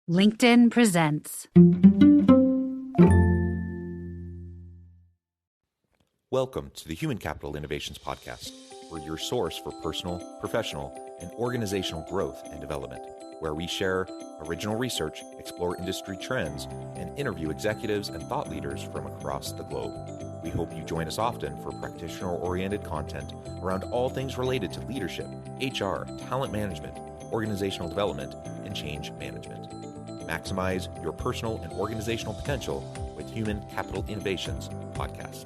LinkedIn presents. Welcome to the Human Capital Innovations Podcast. We're your source for personal, professional, and organizational growth and development, where we share original research, explore industry trends, and interview executives and thought leaders from across the globe. We hope you join us often for practitioner-oriented content around all things related to leadership, HR, talent management, organizational development, and change management. Maximize your personal and organizational potential with Human Capital Innovations Podcast.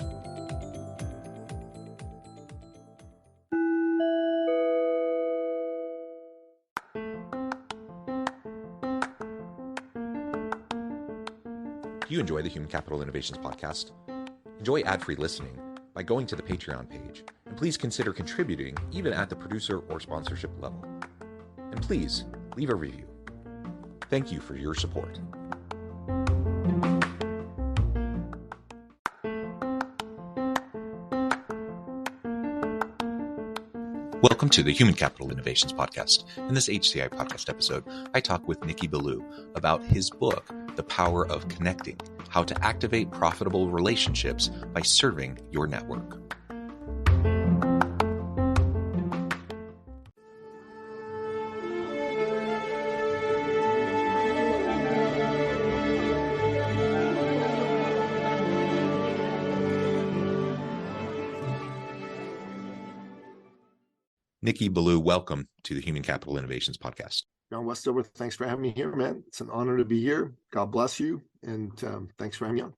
Do you enjoy the Human Capital Innovations Podcast? Enjoy ad-free listening by going to the Patreon page, and please consider contributing even at the producer or sponsorship level. And please leave a review. Thank you for your support. Welcome to the Human Capital Innovations Podcast. In this HCI Podcast episode, I talk with Nicky Billou about his book, The Power of Connecting: How to Activate Profitable Relationships by Serving Your Network. Nicky Billou, welcome to the Human Capital Innovations Podcast. John Westover, thanks for having me here, man. It's an honor to be here. God bless you, and thanks for having me on.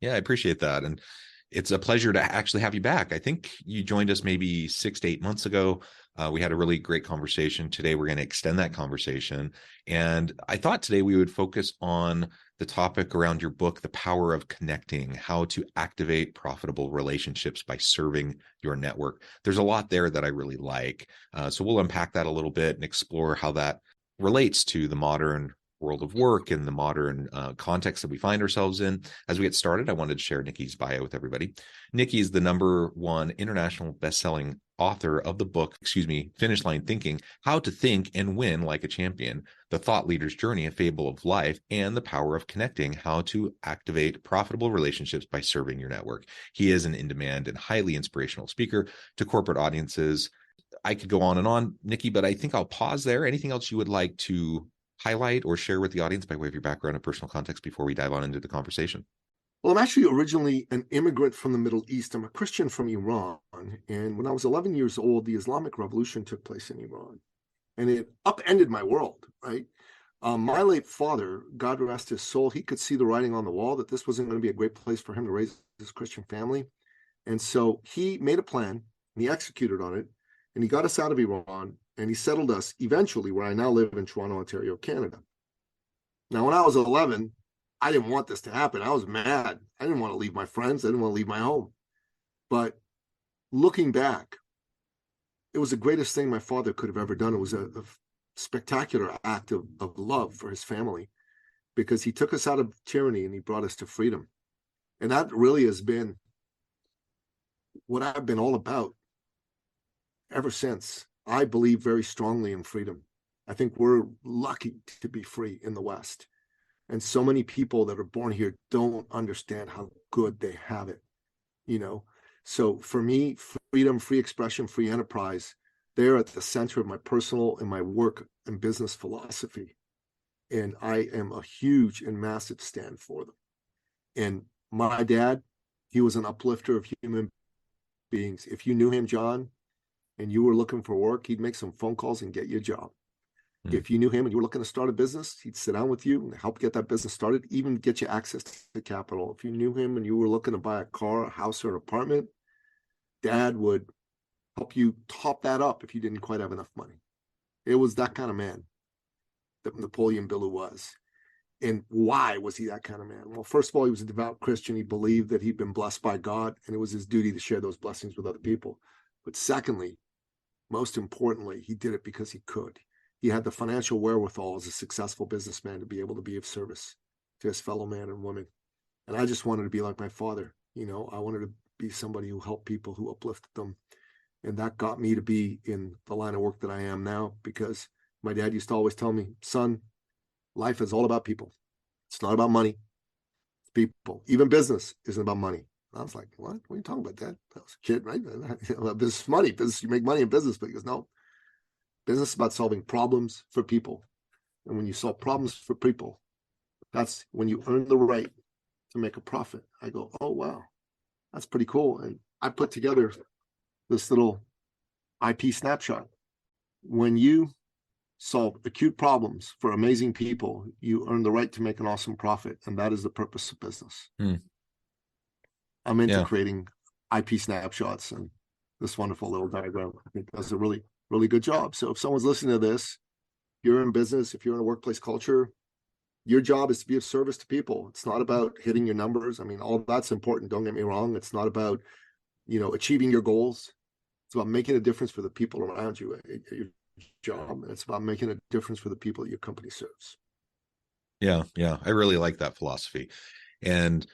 Yeah, I appreciate that. And it's a pleasure to actually have you back. I think you joined us maybe 6 to 8 months ago. We had a really great conversation. Today, we're going to extend that conversation. And I thought today we would focus on the topic around your book, The Power of Connecting: How to Activate Profitable Relationships by Serving Your Network. There's a lot there that I really like. So we'll unpack that a little bit and explore how that relates to the modern world of work and the modern context that we find ourselves in. As we get started, I wanted to share Nicky's bio with everybody. Nicky is the #1 international best-selling author of the book, Finish Line Thinking: How to Think and Win Like a Champion, The Thought Leader's Journey, A Fable of Life, and The Power of Connecting: How to Activate Profitable Relationships by Serving Your Network. He is an in-demand and highly inspirational speaker to corporate audiences. I could go on and on, Nicky, but I think I'll pause there. Anything else you would like to highlight or share with the audience by way of your background and personal context before we dive on into the conversation? Well, I'm actually originally an immigrant from the Middle East. I'm a Christian from Iran. And when I was 11 years old, the Islamic Revolution took place in Iran. And it upended my world, right? My late father, God rest his soul, he could see the writing on the wall that this wasn't going to be a great place for him to raise his Christian family. And so he made a plan, and he executed on it, and he got us out of Iran, and he settled us eventually where I now live in Toronto, Ontario, Canada. Now, when I was 11, I didn't want this to happen. I was mad. I didn't want to leave my friends. I didn't want to leave my home. But looking back, it was the greatest thing my father could have ever done. It was a spectacular act of love for his family, because he took us out of tyranny and he brought us to freedom. And that really has been what I've been all about ever since. I believe very strongly in freedom. I think we're lucky to be free in the West. And so many people that are born here don't understand how good they have it, you know? So for me, freedom, free expression, free enterprise, they're at the center of my personal and my work and business philosophy. And I am a huge and massive stand for them. And my dad, he was an uplifter of human beings. If you knew him, John, and you were looking for work, he'd make some phone calls and get you a job. If you knew him and you were looking to start a business, he'd sit down with you and help get that business started, even get you access to capital. If you knew him and you were looking to buy a car, a house, or an apartment, Dad would help you top that up if you didn't quite have enough money. It was that kind of man that Napoleon Billou was. And why was he that kind of man? Well, first of all, he was a devout Christian. He believed that he'd been blessed by God, and it was his duty to share those blessings with other people. But secondly, most importantly, he did it because he could. He had the financial wherewithal as a successful businessman to be able to be of service to his fellow man and woman. And I just wanted to be like my father. You know, I wanted to be somebody who helped people, who uplifted them. And that got me to be in the line of work that I am now, because my dad used to always tell me, son, Life is all about people. It's not about money. It's people. Even business isn't about money. I was like, what are you talking about, Dad? I was a kid, right? Business is money. Business, you make money in business. But he goes, no, business is about solving problems for people. And when you solve problems for people, that's when you earn the right to make a profit. I go, oh, wow, that's pretty cool. And I put together this little IP snapshot. When you solve acute problems for amazing people, you earn the right to make an awesome profit. And that is the purpose of business. I'm into creating IP snapshots, and this wonderful little diagram, I think, does a really, really good job. So if someone's listening to this, if you're in business, if you're in a workplace culture, your job is to be of service to people. It's not about hitting your numbers. I mean, all that's important. Don't get me wrong. It's not about, achieving your goals. It's about making a difference for the people around you at your job. And it's about making a difference for the people that your company serves. Yeah. I really like that philosophy. And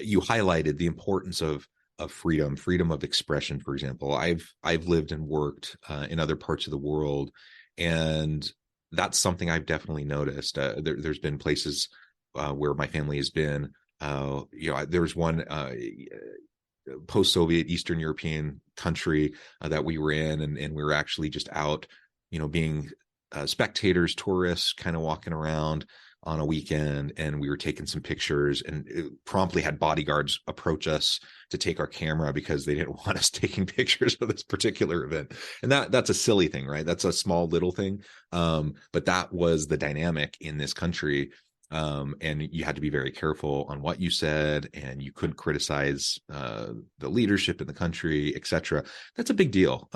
you highlighted the importance of freedom of expression. For example, I've lived and worked in other parts of the world, and that's something I've definitely noticed. There's been places where my family has been. There was one post-Soviet Eastern European country that we were in, and we were actually just out, being spectators, tourists, kind of walking around on a weekend, and we were taking some pictures, and it promptly had bodyguards approach us to take our camera because they didn't want us taking pictures of this particular event. And that's a silly thing, right? That's a small little thing. But that was the dynamic in this country. And you had to be very careful on what you said, and you couldn't criticize the leadership in the country, etc. That's a big deal.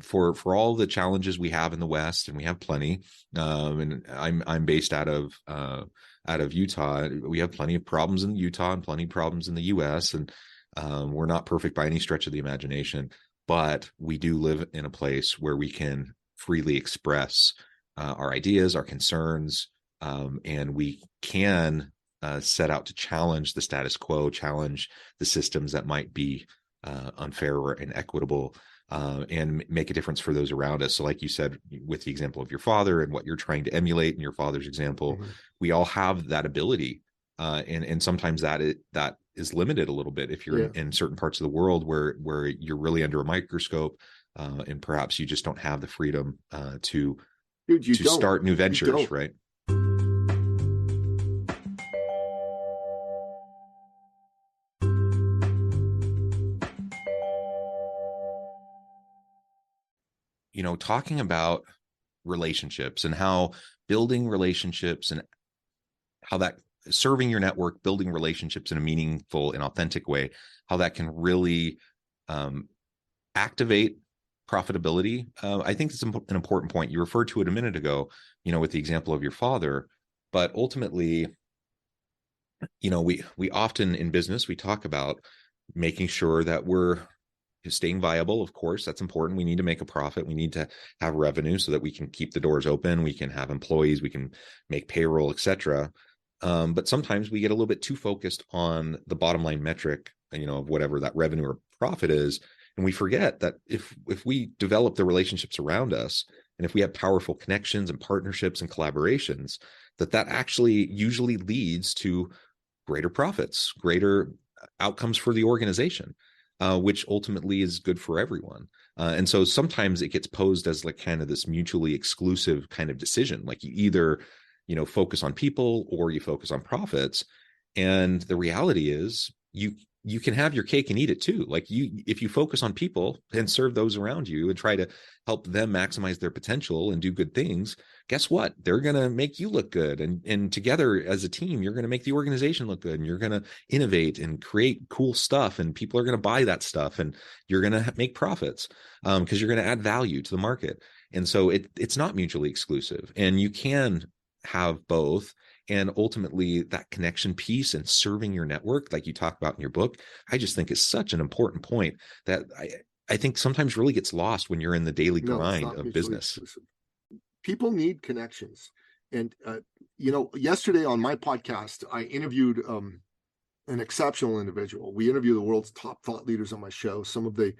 For all the challenges we have in the West, and we have plenty. And I'm based out of Utah. We have plenty of problems in Utah and plenty of problems in the U.S. And we're not perfect by any stretch of the imagination, but we do live in a place where we can freely express our ideas, our concerns, and we can set out to challenge the status quo, challenge the systems that might be unfair or inequitable. And make a difference for those around us. So like you said, with the example of your father and what you're trying to emulate in your father's example, we all have that ability. And sometimes that is limited a little bit if you're in certain parts of the world where you're really under a microscope, and perhaps you just don't have the freedom to start new ventures, right? Talking about relationships and how building relationships and how that serving your network, building relationships in a meaningful and authentic way, how that can really activate profitability. I think it's an important point. You referred to it a minute ago, with the example of your father, but ultimately, we often in business, we talk about making sure that we're staying viable. Of course, that's important. We need to make a profit. We need to have revenue so that we can keep the doors open. We can have employees. We can make payroll, etc. But sometimes we get a little bit too focused on the bottom line metric, of whatever that revenue or profit is, and we forget that if we develop the relationships around us, and if we have powerful connections and partnerships and collaborations, that actually usually leads to greater profits, greater outcomes for the organization. Which ultimately is good for everyone. And so sometimes it gets posed as like kind of this mutually exclusive kind of decision. Like you either, focus on people or you focus on profits. And the reality is you can have your cake and eat it too. Like if you focus on people and serve those around you and try to help them maximize their potential and do good things, guess what? They're going to make you look good. And together as a team, you're going to make the organization look good, and you're going to innovate and create cool stuff, and people are going to buy that stuff, and you're going to make profits because you're going to add value to the market. And so it's not mutually exclusive, and you can have both. And ultimately that connection piece and serving your network, like you talk about in your book, I just think is such an important point that I think sometimes really gets lost when you're in the daily grind of business. Exclusive. People need connections. And, yesterday on my podcast, I interviewed an exceptional individual. We interview the world's top thought leaders on my show, some of the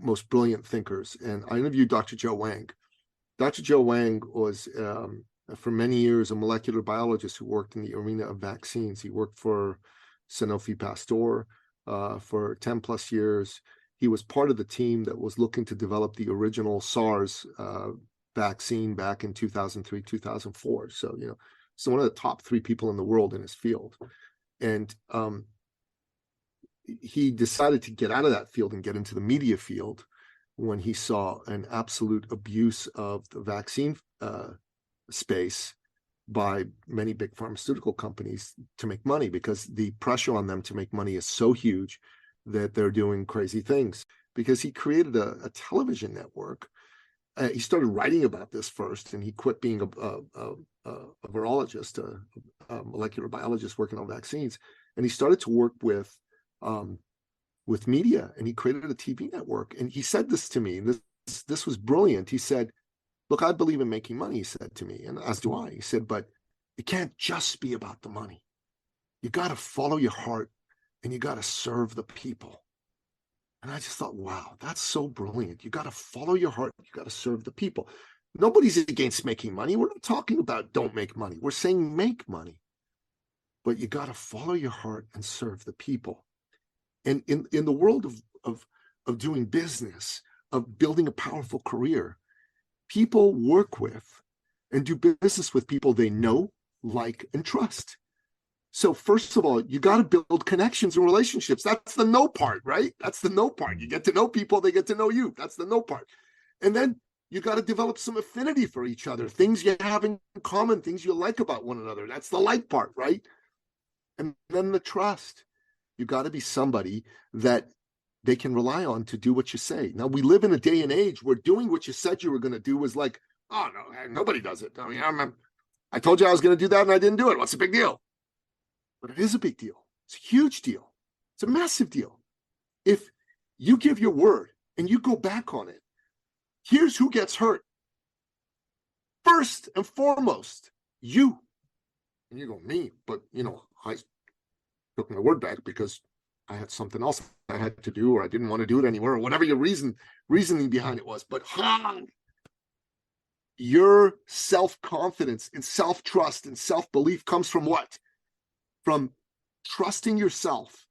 most brilliant thinkers. And I interviewed Dr. Joe Wang. Dr. Joe Wang was for many years a molecular biologist who worked in the arena of vaccines. He worked for Sanofi Pasteur for 10 plus years. He was part of the team that was looking to develop the original SARS vaccine back in 2003, 2004. So, so one of the top 3 people in the world in his field. And he decided to get out of that field and get into the media field when he saw an absolute abuse of the vaccine space by many big pharmaceutical companies to make money, because the pressure on them to make money is so huge that they're doing crazy things. Because he created a television network. He started writing about this first, and he quit being a virologist, a molecular biologist working on vaccines, and he started to work with media, and he created a TV network. And he said this to me, and this was brilliant. He said, "Look, I believe in making money," he said to me, and as do I. He said, "But it can't just be about the money. You got to follow your heart, and you got to serve the people." And I just thought, wow, that's so brilliant. You got to follow your heart. You got to serve the people. Nobody's against making money. We're not talking about don't make money. We're saying make money. But you got to follow your heart and serve the people. And in the world of doing business, of building a powerful career, people work with and do business with people they know, like, and trust. So first of all, you got to build connections and relationships. That's the know part, right? That's the know part. You get to know people, they get to know you. That's the know part. And then you got to develop some affinity for each other, things you have in common, things you like about one another. That's the like part, right? And then the trust. You got to be somebody that they can rely on to do what you say. Now, we live in a day and age where doing what you said you were going to do was like, oh, no, nobody does it. I mean, I told you I was going to do that and I didn't do it. What's the big deal? But it is a big deal. It's a huge deal. It's a massive deal. If you give your word and you go back on it, here's who gets hurt. First and foremost, you. And you go, me, but, I took my word back because I had something else I had to do, or I didn't want to do it anymore, or whatever your reasoning behind it was. But your self-confidence and self-trust and self-belief comes from what? From trusting yourself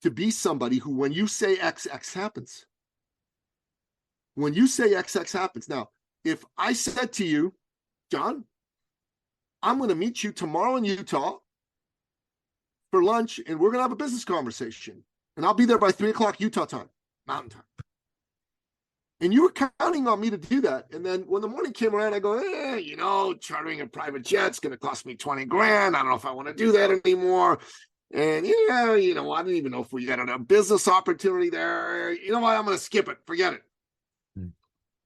to be somebody who, when you say X, X happens. When you say X, X happens. Now, if I said to you, John, I'm going to meet you tomorrow in Utah for lunch, and we're going to have a business conversation, and I'll be there by 3:00 Utah time, Mountain Time. And you were counting on me to do that. And then when the morning came around, I go, chartering a private jet's going to cost me $20,000. I don't know if I want to do that anymore. And I don't even know if we got a business opportunity there. You know what? I'm going to skip it. Forget it.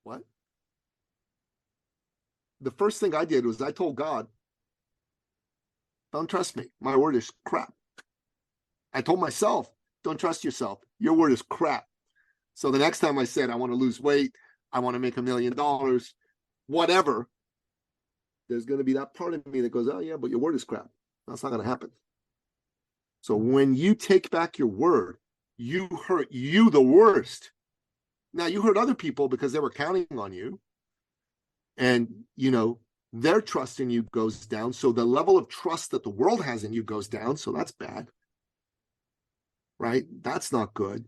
What? The first thing I did was I told God, don't trust me. My word is crap. I told myself, don't trust yourself. Your word is crap. So the next time I said, I want to lose weight, I want to make $1 million, whatever, there's going to be that part of me that goes, oh yeah, but your word is crap. That's not going to happen. So when you take back your word, you hurt you the worst. Now you hurt other people because they were counting on you, and their trust in you goes down. So the level of trust that the world has in you goes down. So that's bad, right? That's not good.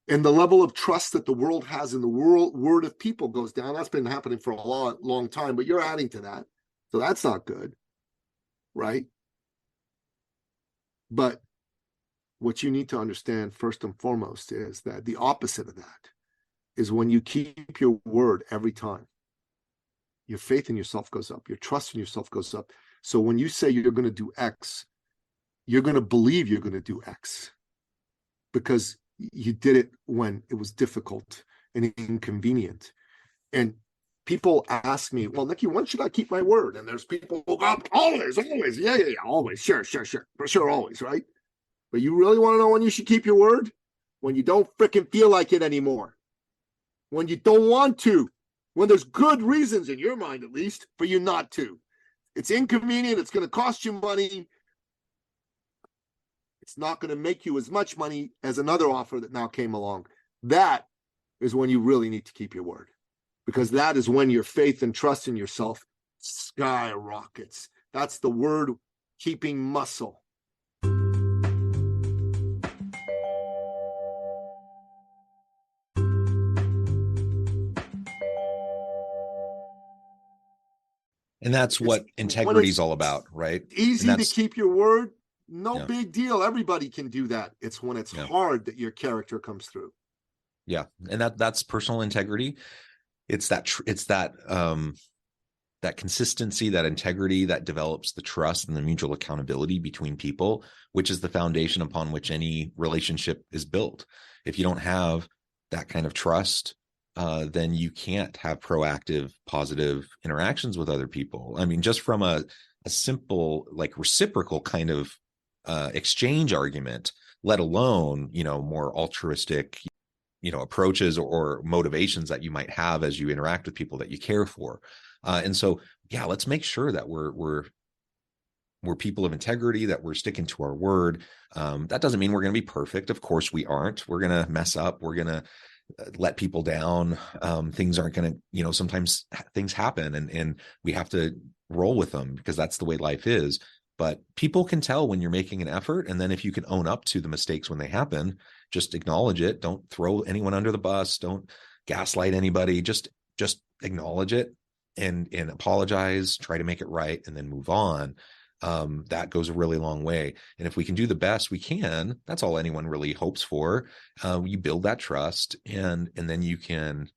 And the level of trust that the world has in the word of people goes down. That's been happening for a long time, but you're adding to that. So that's not good, right? But what you need to understand first and foremost is that the opposite of that is when you keep your word every time, your faith in yourself goes up, your trust in yourself goes up. So when you say you're going to do X, you're going to believe you're going to do X, because you did it when it was difficult and inconvenient. And people ask me, well, Nicky, when should I keep my word? And there's people who go, always, yeah, always, sure, for sure, always, right? But you really want to know when you should keep your word? When you don't freaking feel like it anymore. When you don't want to. When there's good reasons, in your mind at least, for you not to. It's inconvenient, it's going to cost you money. It's not going to make you as much money as another offer that now came along. That is when you really need to keep your word, because that is when your faith and trust in yourself skyrockets. That's the word, keeping muscle. And that's what integrity is all about, right? Easy to keep your word, no big deal. Everybody can do that. It's when it's hard that your character comes through. Yeah, and that's personal integrity. It's that that consistency, that integrity that develops the trust and the mutual accountability between people, which is the foundation upon which any relationship is built. If you don't have that kind of trust, then you can't have proactive, positive interactions with other people. I mean, just from a simple, like reciprocal kind of exchange argument, let alone, more altruistic, approaches or motivations that you might have as you interact with people that you care for. And so, let's make sure that we're people of integrity, that we're sticking to our word. That doesn't mean we're going to be perfect. Of course we aren't. We're going to mess up. We're going to let people down. Things aren't going to, sometimes things happen and we have to roll with them because that's the way life is. But people can tell when you're making an effort. And then if you can own up to the mistakes when they happen, just acknowledge it. Don't throw anyone under the bus. Don't gaslight anybody. Just acknowledge it and apologize, try to make it right, and then move on. That goes a really long way. And if we can do the best we can, that's all anyone really hopes for. You build that trust and then you can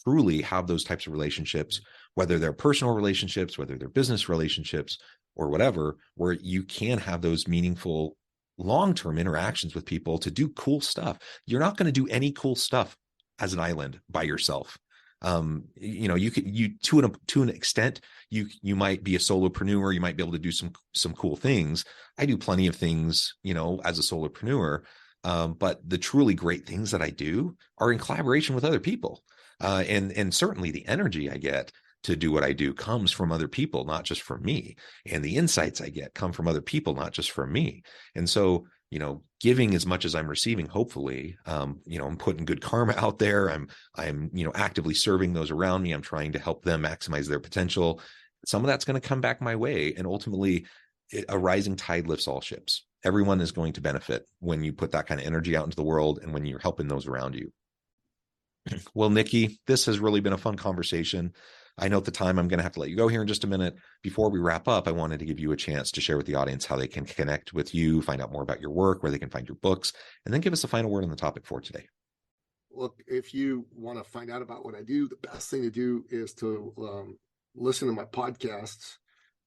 truly have those types of relationships, whether they're personal relationships, whether they're business relationships or whatever, where you can have those meaningful long-term interactions with people to do cool stuff. You're not going to do any cool stuff as an island by yourself. You to an extent, you might be a solopreneur, you might be able to do some cool things. I do plenty of things, as a solopreneur. But the truly great things that I do are in collaboration with other people. And certainly the energy I get to do what I do comes from other people, not just from me. And the insights I get come from other people, not just from me. And so, giving as much as I'm receiving, hopefully, I'm putting good karma out there. I'm actively serving those around me. I'm trying to help them maximize their potential. Some of that's going to come back my way. And ultimately, a rising tide lifts all ships. Everyone is going to benefit when you put that kind of energy out into the world and when you're helping those around you. Well, Nicky, this has really been a fun conversation. I know at the time I'm going to have to let you go here in just a minute. Before we wrap up, I wanted to give you a chance to share with the audience how they can connect with you, find out more about your work, where they can find your books, and then give us a final word on the topic for today. Look, if you want to find out about what I do, the best thing to do is to listen to my podcasts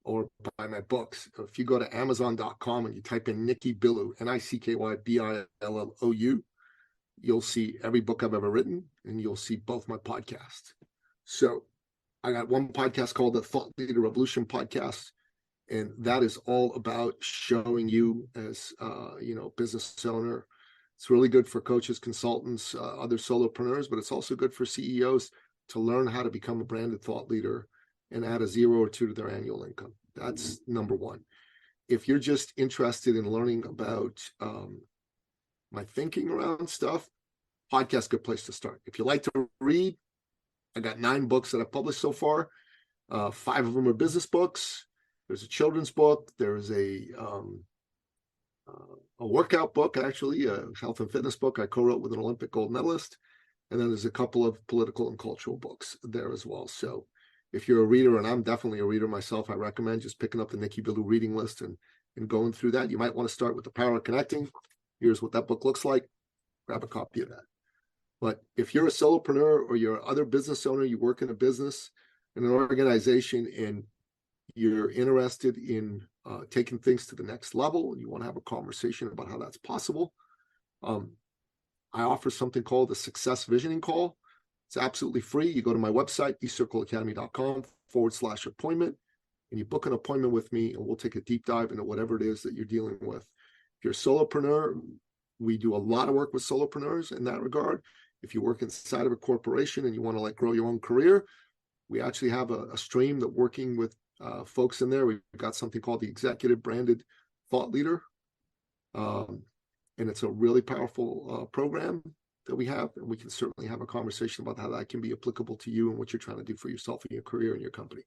or buy my books. If you go to Amazon.com and you type in Nicky Billou, NICKYBILLOU, you'll see every book I've ever written, and you'll see both my podcasts. So I got one podcast called the Thought Leader Revolution Podcast, and that is all about showing you as business owner. It's really good for coaches, consultants, other solopreneurs, but it's also good for CEOs to learn how to become a branded thought leader and add a 0 or 2 to their annual income. That's number one. If you're just interested in learning about my thinking around stuff, podcast, good place to start. If you like to read, I got 9 books that I've published so far. 5 of them are business books. There's a children's book. There's a workout book, actually, a health and fitness book I co-wrote with an Olympic gold medalist. And then there's a couple of political and cultural books there as well. So if you're a reader, and I'm definitely a reader myself, I recommend just picking up the Nicky Billou reading list and going through that. You might want to start with The Power of Connecting. Here's what that book looks like. Grab a copy of that. But if you're a solopreneur or you're other business owner, you work in a business, in an organization, and you're interested in taking things to the next level, and you want to have a conversation about how that's possible, I offer something called the Success Visioning Call. It's absolutely free. You go to my website, ecircleacademy.com/appointment, and you book an appointment with me, and we'll take a deep dive into whatever it is that you're dealing with. If you're a solopreneur, we do a lot of work with solopreneurs in that regard. If you work inside of a corporation and you want to grow your own career, we actually have a stream that working with folks in there. We've got something called the Executive Branded Thought Leader. And it's a really powerful program that we have. And we can certainly have a conversation about how that can be applicable to you and what you're trying to do for yourself and your career and your company.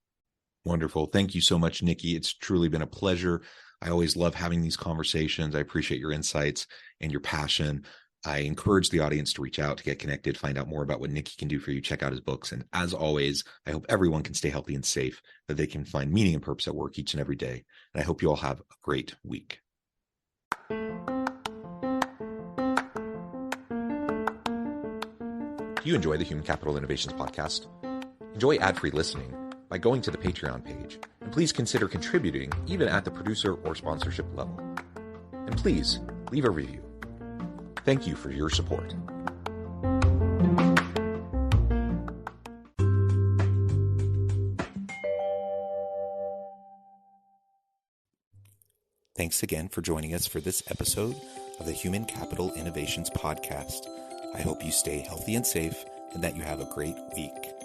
Wonderful. Thank you so much, Nicky. It's truly been a pleasure. I always love having these conversations. I appreciate your insights and your passion. I encourage the audience to reach out, to get connected, find out more about what Nicky can do for you, check out his books. And as always, I hope everyone can stay healthy and safe, that they can find meaning and purpose at work each and every day. And I hope you all have a great week. Do you enjoy the Human Capital Innovations podcast? Enjoy ad-free listening by going to the Patreon page. And please consider contributing even at the producer or sponsorship level. And please leave a review. Thank you for your support. Thanks again for joining us for this episode of the Human Capital Innovations Podcast. I hope you stay healthy and safe and that you have a great week.